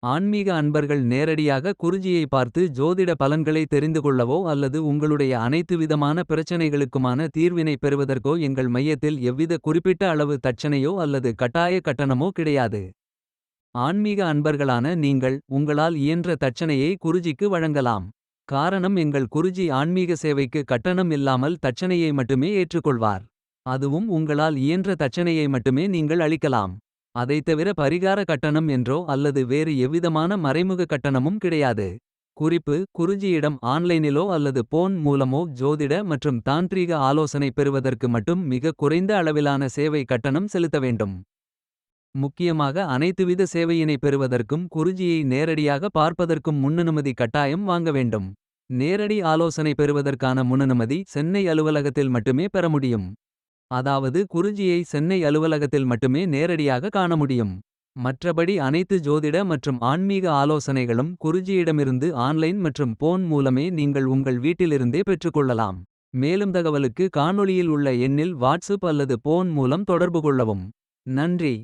ஆன்மீக அன்பர்கள் நேரடியாக குருஜியை பார்த்து ஜோதிட பலன்களை தெரிந்து கொள்ளவோ அல்லது உங்களுடைய அனைத்து விதமான பிரச்சனைகளுக்குமான தீர்வினை பெறுவதற்கோ எங்கள் மையத்தில் எவ்வித குறிப்பிட்ட அளவு தட்சணையோ அல்லது கட்டாய கட்டணமோ கிடையாது. ஆன்மீக அன்பர்களான நீங்கள் உங்களால் இயன்ற தட்சணையை குருஜிக்கு வழங்கலாம். காரணம் எங்கள் குருஜி ஆன்மீக சேவைக்கு கட்டணம் இல்லாமல் தட்சணையை மட்டுமே ஏற்றுக்கொள்வார். அதுவும் உங்களால் இயன்ற தட்சணையை மட்டுமே நீங்கள் அளிக்கலாம். அதைத்தவிர பரிகார கட்டணம் என்றோ அல்லது வேறு எவ்விதமான மறைமுக கட்டணமும் கிடையாது. குறிப்பு: குருஜியிடம் ஆன்லைனிலோ அல்லது போன் மூலமோ ஜோதிட மற்றும் தாந்திரீக ஆலோசனை பெறுவதற்கு மட்டும் மிக குறைந்த அளவிலான சேவை கட்டணம் செலுத்த வேண்டும். முக்கியமாக அனைத்துவித சேவையினை பெறுவதற்கும் குருஜியை நேரடியாக பார்ப்பதற்கும் முன்னனுமதி கட்டாயம் வாங்க வேண்டும். நேரடி ஆலோசனை பெறுவதற்கான முன்னனுமதி சென்னை அலுவலகத்தில் மட்டுமே பெற முடியும். அதாவது குருஜியை சென்னை அலுவலகத்தில் மட்டுமே நேரடியாக காண முடியும். மற்றபடி அனைத்து ஜோதிட மற்றும் ஆன்மீக ஆலோசனைகளும் குருஜியிடமிருந்து ஆன்லைன் மற்றும் போன் மூலமே நீங்கள் உங்கள் வீட்டிலிருந்தே பெற்றுக்கொள்ளலாம். மேலும் தகவலுக்கு காணொளியில் உள்ள எண்ணில் வாட்ஸ்அப் அல்லது போன் மூலம் தொடர்பு கொள்ளவும். நன்றி.